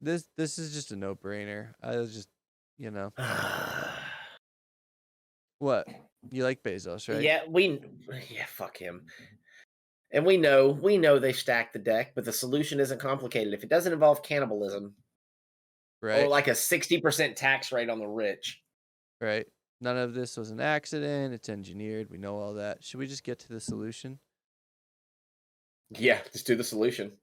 This is just a no-brainer. I was just, you know. What? You like Bezos, right? Yeah, yeah, fuck him. And we know they stacked the deck, but the solution isn't complicated. If it doesn't involve cannibalism or Right? like a 60% tax rate on the rich. Right? None of this was an accident. It's engineered. We know all that. Should we just get to the solution? Yeah, just do the solution.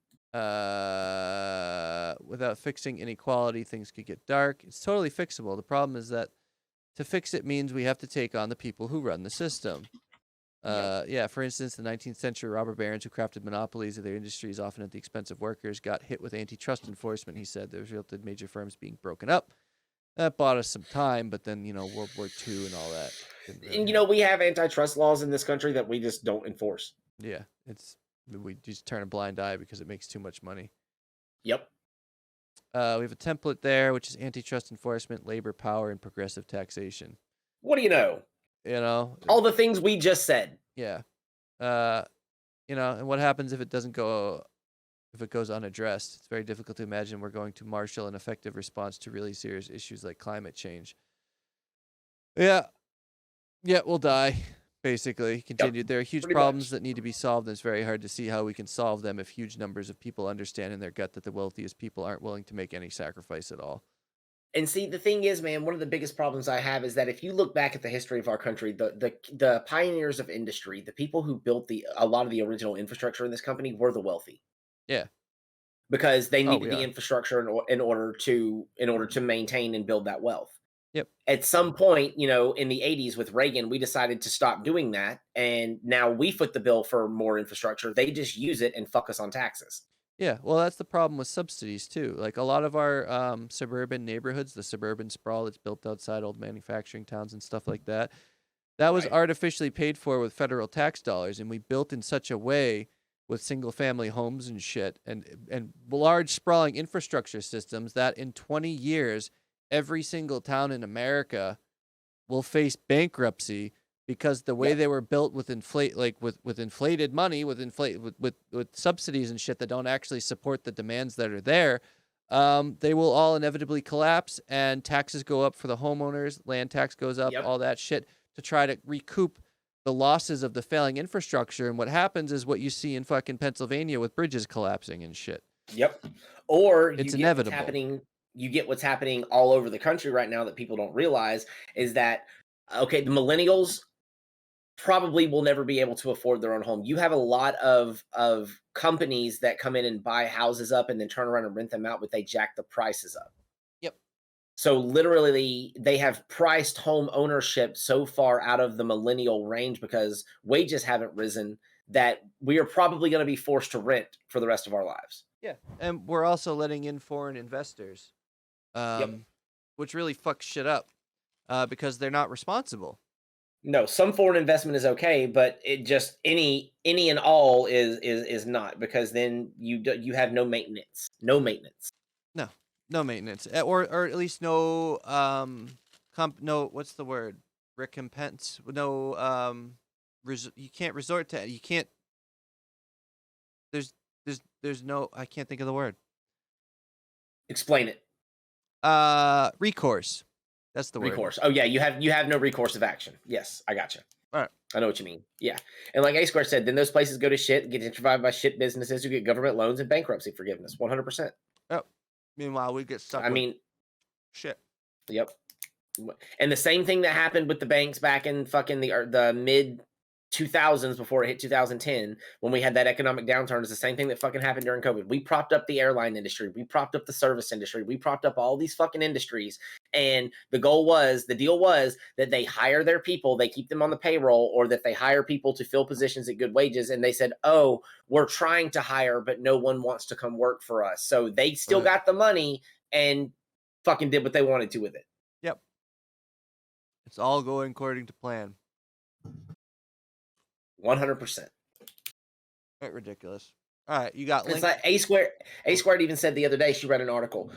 Without fixing inequality, things could get dark. It's totally fixable. The problem is that to fix it means we have to take on the people who run the system. Yep. Yeah, for instance, the 19th century robber barons who crafted monopolies of their industries, often at the expense of workers, got hit with antitrust enforcement, he said. That resulted in major firms being broken up. That bought us some time, but then, World War II and all that didn't really And help. we have antitrust laws in this country that we just don't enforce. Yeah, we just turn a blind eye because it makes too much money. Yep. We have a template there, which is antitrust enforcement, labor power, and progressive taxation. What do you know? You know, All the things we just said. yeah. And what happens if it doesn't go, if it goes unaddressed? It's very difficult to imagine we're going to marshal an effective response to really serious issues like climate change. Yeah, we'll die. Basically, continued. Yep. There are huge Pretty problems much. that need to be solved, and it's very hard to see how we can solve them if huge numbers of people understand in their gut that the wealthiest people aren't willing to make any sacrifice at all. And see, the thing is, man, one of the biggest problems I have is that if you look back at the history of our country, the pioneers of industry, the people who built a lot of the original infrastructure in this company were the wealthy Yeah. because they Oh, needed we the are. infrastructure in order to maintain and build that wealth. Yep. At some point, in the 80s with Reagan, we decided to stop doing that, and now we foot the bill for more infrastructure. They just use it and fuck us on taxes. Yeah, well, that's the problem with subsidies too. Like a lot of our suburban neighborhoods, the suburban sprawl that's built outside old manufacturing towns and stuff like that, that was Right. artificially paid for with federal tax dollars, and we built in such a way with single-family homes and shit, and large sprawling infrastructure systems that in 20 years, every single town in America will face bankruptcy because the way Yep. they were built with inflated money, with subsidies and shit that don't actually support the demands that are there, they will all inevitably collapse, and taxes go up for the homeowners, land tax goes up, Yep. all that shit to try to recoup the losses of the failing infrastructure. And what happens is what you see in fucking Pennsylvania with bridges collapsing and shit. Yep. Or It's inevitable. you get what's happening all over the country right now that people don't realize is that okay, the millennials probably will never be able to afford their own home. You have a lot of companies that come in and buy houses up and then turn around and rent them out, but they jack the prices up. Yep. So literally they have priced home ownership so far out of the millennial range because wages haven't risen that we are probably going to be forced to rent for the rest of our lives. Yeah. And we're also letting in foreign investors, Yep. which really fucks shit up because they're not responsible. No, some foreign investment is okay, but it just any and all is not because then you have no maintenance. No maintenance. No, no maintenance, or at least no no, what's the word, recompense, no you can't resort to, you can't, there's there's no, I can't think of the word, Explain it. recourse, that's the word. Recourse. Oh yeah, you have no recourse of action. Yes, I gotcha. All right. I know what you mean. Yeah, and like A Square said, then those places go to shit, get gentrified by shit businesses who get government loans and bankruptcy forgiveness. 100%. Oh, meanwhile we get stuck I with mean, shit. yep. And the same thing that happened with the banks back in fucking the mid 2000s before it hit 2010 when we had that economic downturn is the same thing that fucking happened during COVID. We propped up the airline industry, we propped up the service industry, we propped up all these fucking industries, and the deal was that they hire their people, they keep them on the payroll, or that they hire people to fill positions at good wages, and they said, "Oh, we're trying to hire but no one wants to come work for us." So they still Right. got the money and fucking did what they wanted to with it. Yep. It's all going according to plan. 100%. Right, ridiculous. All right, you got It's link. like A Squared even said the other day, she read an article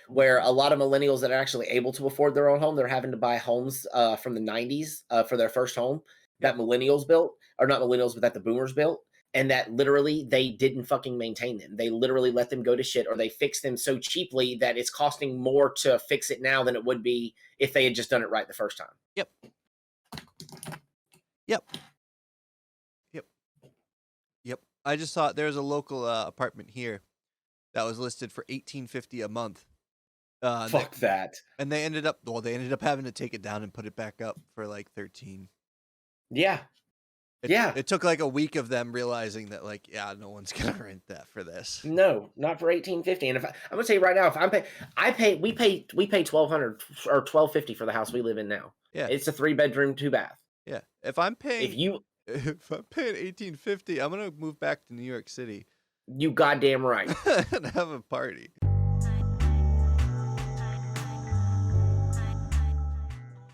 where a lot of millennials that are actually able to afford their own home, they're having to buy homes from the 90s for their first home that Yep. millennials built, or not millennials, but that the boomers built. and that literally they didn't fucking maintain them. They literally let them go to shit, or they fixed them so cheaply that it's costing more to fix it now than it would be if they had just done it right the first time. Yep. Yep. Yep. Yep. I just saw there's a local apartment here that was listed for $18.50 a month. Fuck that. And they ended up having to take it down and put it back up for like 13. Yeah. It took like a week of them realizing that, like, yeah, no one's gonna rent that for this. No, not for $18.50. And I'm gonna tell you right now, if we pay $1,200 or $1,250 for the house we live in now. Yeah, it's a 3-bedroom, 2-bath. Yeah, if I'm paying $18.50, I'm gonna move back to New York City. You goddamn right. And have a party.